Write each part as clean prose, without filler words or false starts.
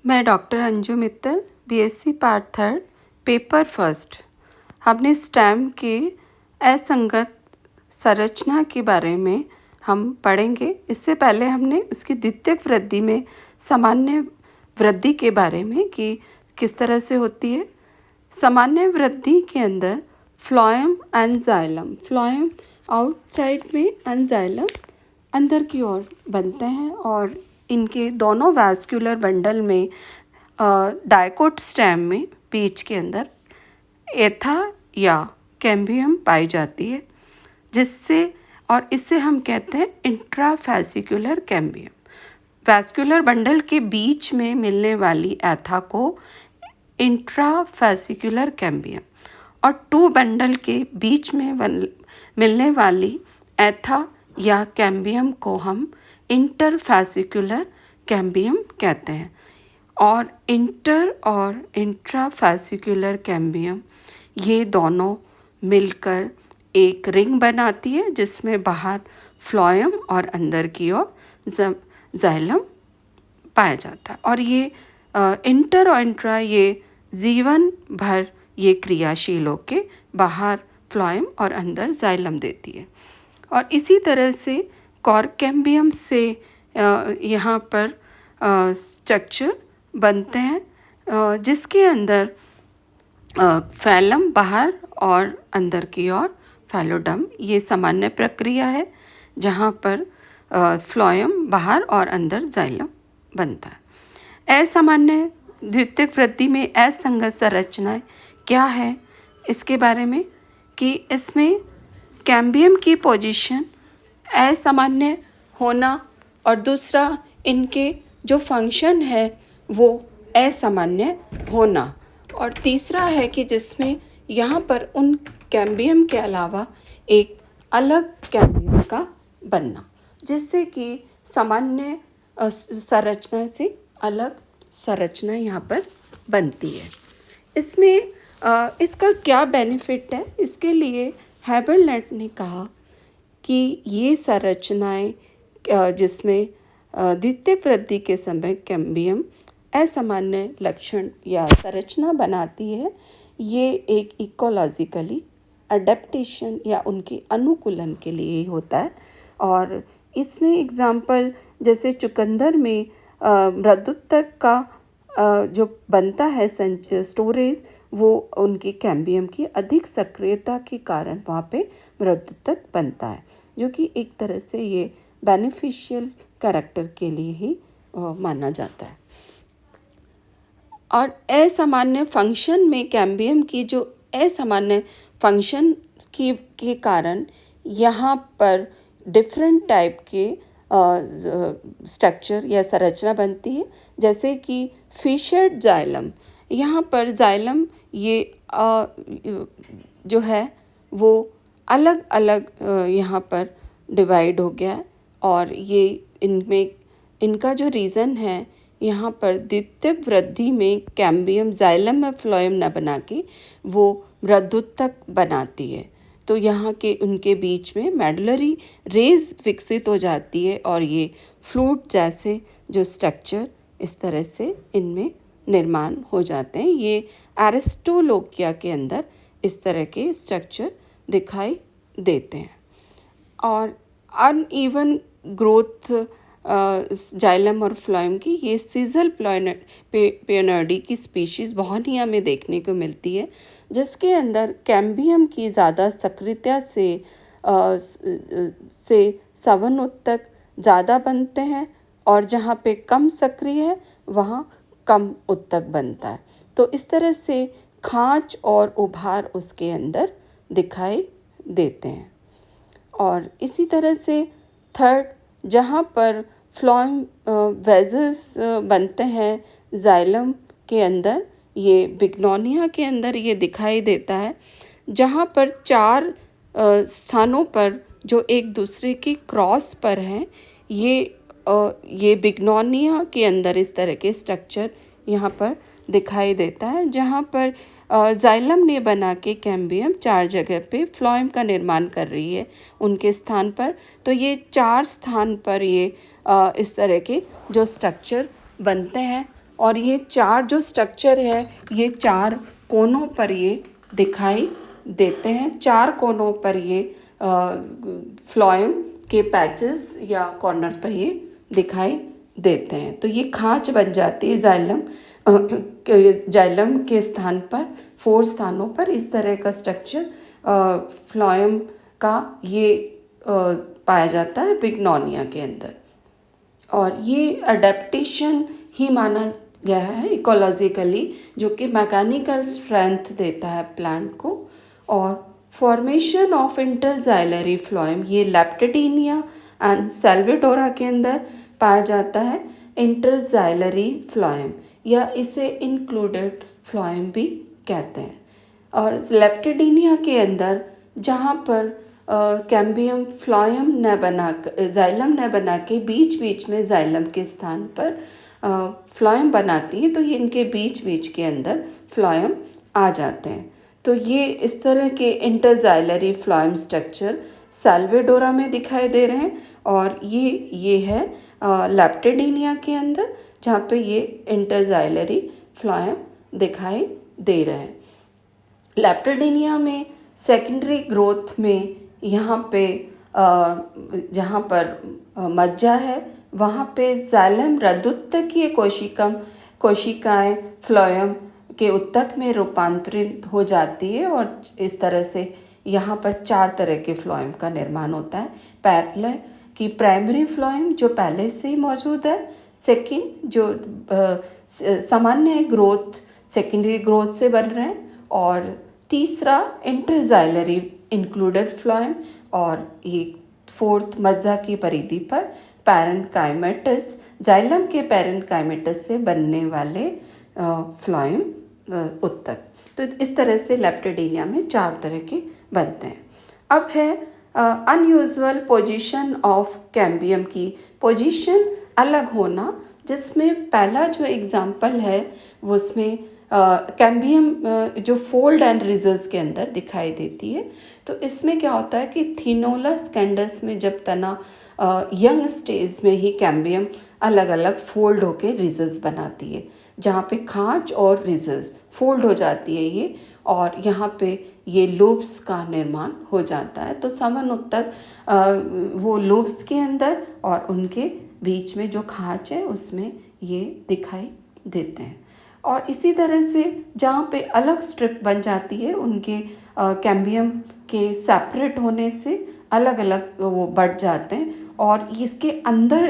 मैं doctor Anju Mittal, BSc part third, paper first. हमने stem के असंगत संरचना के बारे में हम पढ़ेंगे। इससे पहले हमने उसकी द्वितीयक वृद्धि में सामान्य वृद्धि के बारे में कि किस तरह से होती है। सामान्य वृद्धि के अंदर phloem and xylem, phloem outside में एंड जाइलम अंदर की ओर बनते हैं और इनके दोनों वैस्कुलर बंडल में डाइकोट स्टेम में बीच के अंदर एथा या कैम्बियम पाई जाती है, जिससे और इसे हम कहते हैं इंट्राफैसिकुलर कैम्बियम। वैस्कुलर बंडल के बीच में मिलने वाली एथा को इंट्राफैसिकुलर कैम्बियम और टू बंडल के बीच में मिलने वाली एथा या कैम्बियम को हम इंटरफैसिकुलर कैम्बियम कहते हैं। और इंटर और इंट्राफैसिकुलर कैम्बियम ये दोनों मिलकर एक रिंग बनाती है, जिसमें बाहर फ्लोएम और अंदर की ओर जाइलम पाया जाता है। और ये इंटर और इंट्रा ये जीवन भर ये क्रियाशील होकर बाहर फ्लोएम और अंदर जाइलम देती है। और इसी तरह से कॉर्क कैम्बियम से यहाँ पर स्ट्रक्चर बनते हैं, जिसके अंदर फैलम बाहर और अंदर की ओर फैलोडम। ये सामान्य प्रक्रिया है जहाँ पर फ्लोएम बाहर और अंदर जाइलम बनता है। असामान्य द्वितीयक वृद्धि में असंगत संरचनाएं क्या है, इसके बारे में कि इसमें कैम्बियम की पोजीशन असामान्य होना और दूसरा इनके जो फंक्शन है वो असामान्य होना, और तीसरा है कि जिसमें यहाँ पर उन कैम्बियम के अलावा एक अलग कैम्बियम का बनना, जिससे कि सामान्य संरचना से अलग संरचना यहाँ पर बनती है। इसमें इसका क्या बेनिफिट है, इसके लिए हैबरलैंड ने कहा कि ये संरचनाएं जिसमें द्वितीयक वृद्धि के समय कैम्बियम असामान्य लक्षण या संरचना बनाती है, ये एक इकोलॉजिकली अडेप्टेशन या उनके अनुकूलन के लिए ही होता है। और इसमें एग्जाम्पल जैसे चुकंदर में मृदुत्तक का जो बनता है स्टोरेज, वो उनकी कैम्बियम की अधिक सक्रियता के कारण वहाँ पे मृदुत्तक बनता है, जो कि एक तरह से ये बेनिफिशियल कैरेक्टर के लिए ही माना जाता है। और असामान्य फंक्शन में कैम्बियम की जो असामान्य फंक्शन के कारण यहाँ पर डिफरेंट टाइप के स्ट्रक्चर या संरचना बनती है, जैसे कि फिशर्ड जाइलम। यहाँ पर जाइलम ये जो है वो अलग अलग यहाँ पर डिवाइड हो गया है, और ये इनमें इनका जो रीज़न है, यहाँ पर द्वितीयक वृद्धि में कैम्बियम जाइलम में फ्लोएम न बना के वो मृदुत्तक बनाती है, तो यहाँ के उनके बीच में मेडुलरी रेज विकसित हो जाती है और ये फ्लूट जैसे जो स्ट्रक्चर इस तरह से इनमें निर्माण हो जाते हैं। ये एरिस्टोलोकिया के अंदर इस तरह के स्ट्रक्चर दिखाई देते हैं। और अनइवन ग्रोथ जाइलम और फ्लोएम की ये सीजल पेयोनर्डी की स्पीशीज़ बहुत ही हमें देखने को मिलती है, जिसके अंदर कैम्बियम की ज़्यादा सक्रियता से सवन उत्तक ज़्यादा बनते हैं, और जहाँ पे कम सक्रिय है वहाँ कम उत्तक बनता है। तो इस तरह से खांच और उभार उसके अंदर दिखाई देते हैं। और इसी तरह से थर्ड, जहाँ पर फ्लोएम वेजल्स बनते हैं जाइलम के अंदर, ये बिग्नोनिया के अंदर ये दिखाई देता है, जहाँ पर चार स्थानों पर जो एक दूसरे के क्रॉस पर हैं, ये बिग्नोनिया के अंदर इस तरह के स्ट्रक्चर यहाँ पर दिखाई देता है, जहाँ पर जाइलम ने बना के कैम्बियम चार जगह पे फ्लोएम का निर्माण कर रही है उनके स्थान पर। तो ये चार स्थान पर ये इस तरह के जो स्ट्रक्चर बनते हैं और ये चार जो स्ट्रक्चर है ये चार कोनों पर ये दिखाई देते हैं। चार कोनों पर ये फ्लोएम के पैचेस या कॉर्नर पर ये दिखाई देते हैं। तो ये खांच बन जाती है जाइलम के स्थान पर, 4 स्थानों पर इस तरह का स्ट्रक्चर फ्लोएम का ये पाया जाता है बिग्नोनिया के अंदर। और ये अडेप्टेशन ही माना गया है इकोलॉजिकली, जो कि मैकेनिकल स्ट्रेंथ देता है प्लांट को। और फॉर्मेशन ऑफ इंटरजाइलरी फ्लोएम ये लेप्टिडिनिया एंड सेल्वाडोरा के अंदर पाया जाता है इंटरजाइलरी फ्लोएम, या इसे इंक्लूडेड फ्लोएम भी कहते हैं। और लेप्टिडिनिया के अंदर जहाँ पर कैम्बियम फ्लोएम न बना जाइलम न बना के बीच बीच में जाइलम के स्थान पर फ्लोएम बनाती है, तो ये इनके बीच बीच के अंदर फ्लोएम आ जाते हैं। तो ये इस तरह के इंटरजाइलरी फ्लोएम स्ट्रक्चर सेल्वाडोरा में दिखाई दे रहे हैं। और ये है लेप्टिडिनिया के अंदर, जहाँ पे ये इंटरजाइलरी फ्लोएम दिखाई दे रहे हैं। लेप्टिडिनिया में सेकेंडरी ग्रोथ में यहाँ पे जहाँ पर मज्जा है वहाँ पे जाइलम रदुत्तकीय कोशिकाएं फ्लोएम के उत्तक में रूपांतरित हो जाती है। और इस तरह से यहाँ पर 4 तरह के फ्लोएम का निर्माण होता है। पहले कि प्राइमरी फ्लोएम जो पहले से ही मौजूद है, सेकंड जो सामान्य ग्रोथ सेकेंडरी ग्रोथ से बन रहे हैं, और तीसरा इंटरजाइलरी इंक्लूडेड फ्लोएम, और ये 4th मज्जा की परिधि पर पैरेन्काइमेटस जाइलम के पैरेन्काइमेटस से बनने वाले फ्लोएम उत्तक। तो इस तरह से लेप्टिडिनिया में 4 तरह के बनते हैं। अब है अनयूजुअल पोजीशन ऑफ कैम्बियम की पोजीशन अलग होना, जिसमें पहला जो एग्जाम्पल है वो उसमें कैम्बियम जो फोल्ड एंड रिजल्स के अंदर दिखाई देती है। तो इसमें क्या होता है कि थिनोलस कैंडस में जब तना यंग स्टेज में ही कैम्बियम अलग अलग फोल्ड होके रिजल्स बनाती है, जहाँ पे खांच और रिजल्स फोल्ड हो जाती है ये, और यहाँ पे ये लूप्स का निर्माण हो जाता है। तो समान उत्तक वो लूप्स के अंदर और उनके बीच में जो खांच है उसमें ये दिखाई देते हैं। और इसी तरह से जहाँ पे अलग स्ट्रिप बन जाती है उनके कैम्बियम के सेपरेट होने से अलग अलग वो बढ़ जाते हैं, और इसके अंदर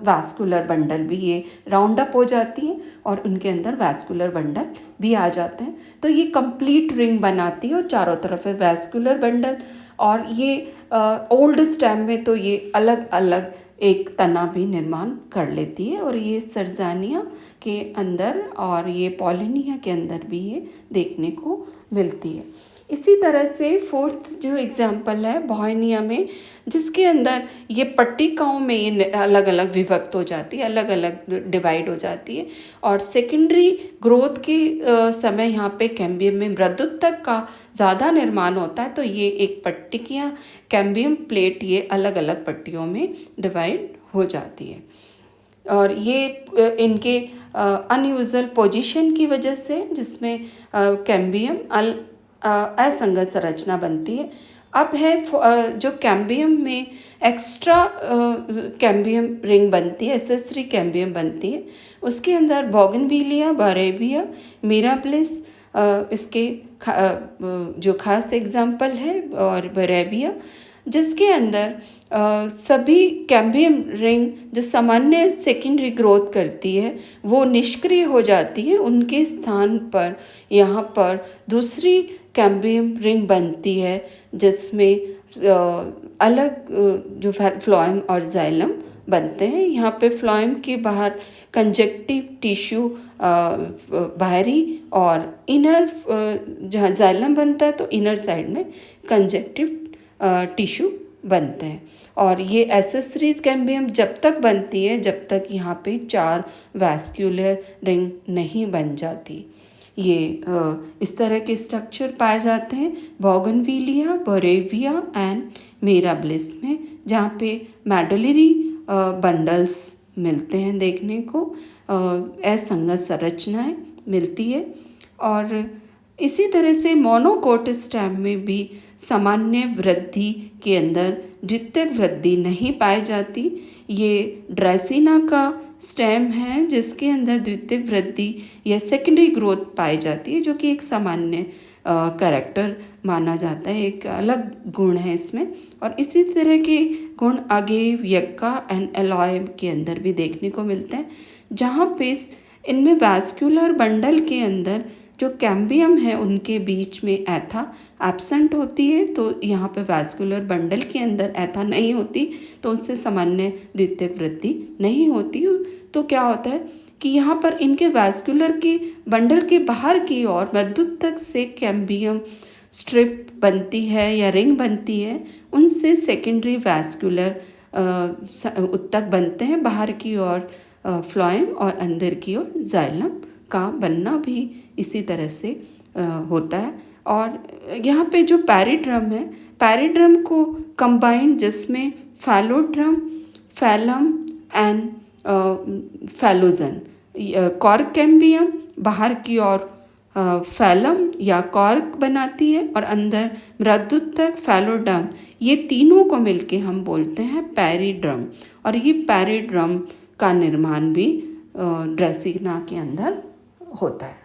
वैस्कुलर बंडल भी ये राउंड अप हो जाती हैं और उनके अंदर वैस्कुलर बंडल भी आ जाते हैं। तो ये कंप्लीट रिंग बनाती है और चारों तरफ है वैस्कुलर बंडल। और ये ओल्ड स्टेम में तो ये अलग अलग एक तना भी निर्माण कर लेती है, और ये सर्जानिया के अंदर और ये पॉलिनिया के अंदर भी ये देखने को मिलती है। इसी तरह से 4th जो एग्जाम्पल है बॉयनिया में, जिसके अंदर ये पट्टिकाओं में ये अलग अलग विभक्त हो जाती है, अलग अलग डिवाइड हो जाती है। और सेकेंडरी ग्रोथ के समय यहाँ पे कैम्बियम में मृदुत्तक का ज़्यादा निर्माण होता है, तो ये एक पट्टिकियाँ कैम्बियम प्लेट ये अलग अलग पट्टियों में डिवाइड हो जाती है। और ये इनके अनयूजुअल पोजीशन की वजह से, जिसमें कैम्बियम असंगत संरचना बनती है। अब है जो कैम्बियम में एक्स्ट्रा कैम्बियम रिंग बनती है, एसेसरी कैम्बियम बनती है, उसके अंदर बोगनविलिया, बरेविया, मिराबिलिस इसके जो खास एग्जाम्पल है, और बरेविया, जिसके अंदर सभी कैम्बियम रिंग जो सामान्य सेकेंडरी ग्रोथ करती है वो निष्क्रिय हो जाती है। उनके स्थान पर यहाँ पर दूसरी कैम्बियम रिंग बनती है, जिसमें अलग जो फ्लोएम और जाइलम बनते हैं। यहाँ पे फ्लोएम के बाहर कंजक्टिव टिश्यू बाहरी और इनर, जहाँ जाइलम बनता है तो इनर साइड में कंजक्टिव टिश्यू बनते हैं। और ये एसेसरीज कैम्बियम जब तक बनती है जब तक यहाँ पे 4 वैस्कुलर रिंग नहीं बन जाती। ये इस तरह के स्ट्रक्चर पाए जाते हैं बोगनविलिया, बरेविया एंड मिराबिलिस में, जहाँ पे मेडुलरी बंडल्स मिलते हैं देखने को। असंगत संरचनाएं मिलती है। और इसी तरह से मोनोकोट स्टेम में भी सामान्य वृद्धि के अंदर द्वितीयक वृद्धि नहीं पाई जाती। ये ड्रेसिना का स्टेम है जिसके अंदर द्वितीयक वृद्धि या सेकेंडरी ग्रोथ पाई जाती है, जो कि एक सामान्य कैरेक्टर माना जाता है, एक अलग गुण है इसमें। और इसी तरह के गुण अगेव, यक्का एंड एलॉय के अंदर भी देखने को मिलते हैं, जहाँ पे इनमें वैस्कुलर बंडल के अंदर जो कैम्बियम है उनके बीच में एथा एब्सेंट होती है। तो यहाँ पे वैस्कुलर बंडल के अंदर एथा नहीं होती, तो उनसे सामान्य द्वितीयक वृद्धि नहीं होती। तो क्या होता है कि यहाँ पर इनके वैस्कुलर की बंडल के बाहर की ओर मध्यस्थक से कैम्बियम स्ट्रिप बनती है या रिंग बनती है, उनसे सेकेंडरी वैस्कुलर उत्तक बनते हैं बाहर की ओर फ्लोएम, और अंदर की ओर जाइलम का बनना भी इसी तरह से होता है। और यहाँ पे जो पैरिड्रम है, पैरिड्रम को कंबाइंड जिसमें phelloderm, phellem and phellogen, cork cambium बाहर की ओर फैलम या कॉर्क बनाती है, और अंदर मृदुत्तक फैलोडम, ये तीनों को मिलके हम बोलते हैं पैरिड्रम। और ये पैरिड्रम का निर्माण भी ड्रेसिना के अंदर होता है।